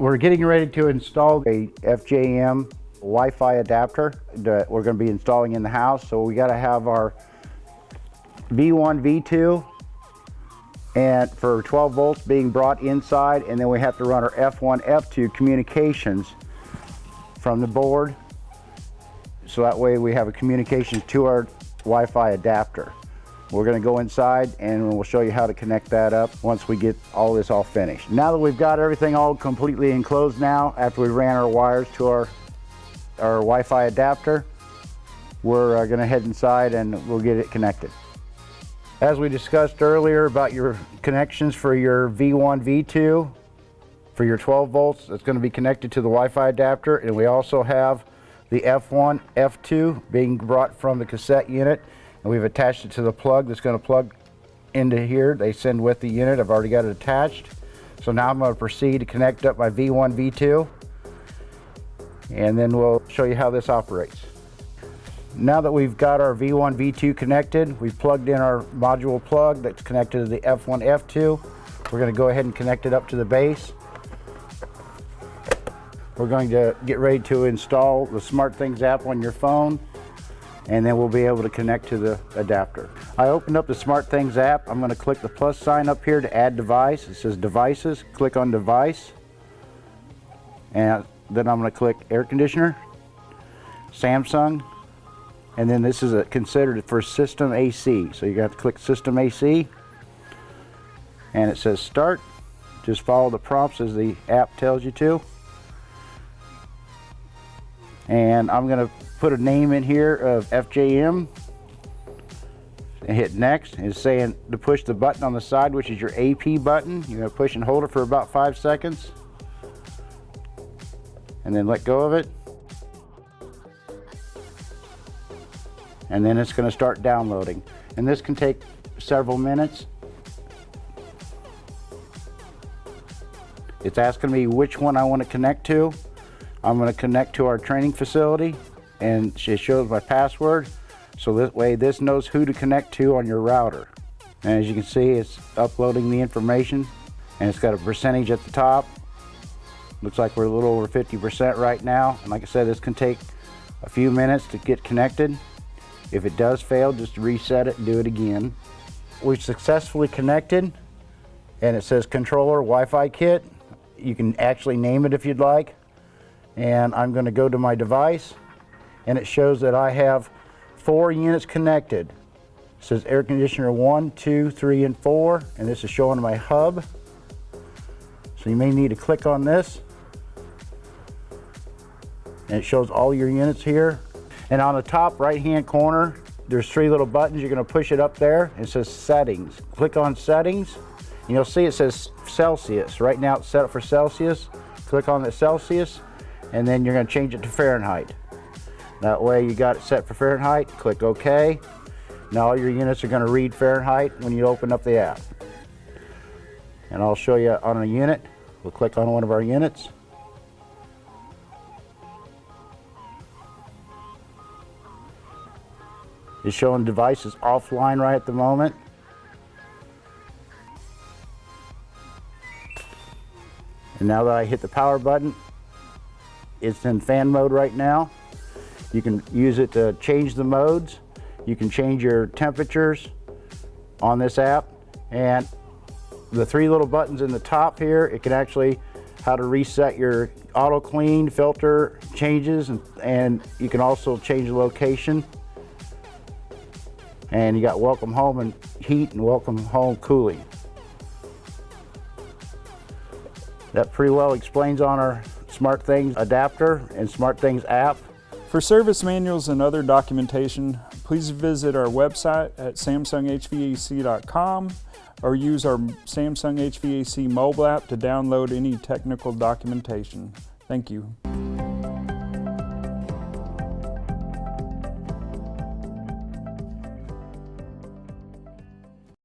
We're getting ready to install a FJM Wi-Fi adapter that we're going to be installing in the house. So we got to have our V1, V2 and for 12 volts being brought inside, and then we have to run our F1, F2 communications from the board. So that way we have a communication to our Wi-Fi adapter. We're going to go inside and we'll show you how to connect that up once we get all this all finished. Now that we've got everything all completely enclosed now, after we ran our wires to our Wi-Fi adapter, we're going to head inside and we'll get it connected. As we discussed earlier about your connections for your V1, V2, for your 12 volts, it's going to be connected to the Wi-Fi adapter, and we also have the F1, F2 being brought from the cassette unit. And we've attached it to the plug that's going to plug into here. They send with the unit. I've already got it attached. So now I'm going to proceed to connect up my V1, V2, and then we'll show you how this operates. Now that we've got our V1, V2 connected, we've plugged in our module plug that's connected to the F1, F2. We're going to go ahead and connect it up to the base. We're going to get ready to install the SmartThings app on your phone, and then we'll be able to connect to the adapter. I opened up the SmartThings app. I'm going to click the plus sign up here to add device. It says devices. Click on device, and then I'm going to click air conditioner, Samsung, and then this is considered for system AC. So you got to click system AC, and it says start. Just follow the prompts as the app tells you to. And I'm going to put a name in here of FJM and hit next. It's saying to push the button on the side, which is your AP button. You're going to push and hold it for about 5 seconds and then let go of it. And then it's going to start downloading. And this can take several minutes. It's asking me which one I want to connect to. I'm going to connect to our training facility, and it shows my password, so this way this knows who to connect to on your router. And as you can see, it's uploading the information, and it's got a percentage at the top. Looks like we're a little over 50% right now, and like I said, this can take a few minutes to get connected. If it does fail, just reset it and do it again. We've successfully connected, and it says controller Wi-Fi kit. You can actually name it if you'd like. And I'm going to go to my device, and it shows that I have 4 units connected. It says air conditioner 1, 2, 3, and 4, and this is showing my hub. So you may need to click on this, and it shows all your units here. And on the top right hand corner, there's 3 little buttons. You're going to push it up there. It says settings. Click on settings, and you'll see it says Celsius. Right now it's set up for Celsius. Click on the Celsius, and then you're going to change it to Fahrenheit. That way you got it set for Fahrenheit. Click OK. Now all your units are going to read Fahrenheit when you open up the app. And I'll show you on a unit. We'll click on one of our units. It's showing devices offline right at the moment. And now that I hit the power button, it's in fan mode right now. You can use it to change the modes. You can change your temperatures on this app. And the 3 little buttons in the top here, it can actually how to reset your auto clean, filter changes, and you can also change the location. And you got welcome home and heat and welcome home cooling. That pretty well explains on our SmartThings adapter and SmartThings app. For service manuals and other documentation, please visit our website at samsunghvac.com or use our Samsung HVAC mobile app to download any technical documentation. Thank you.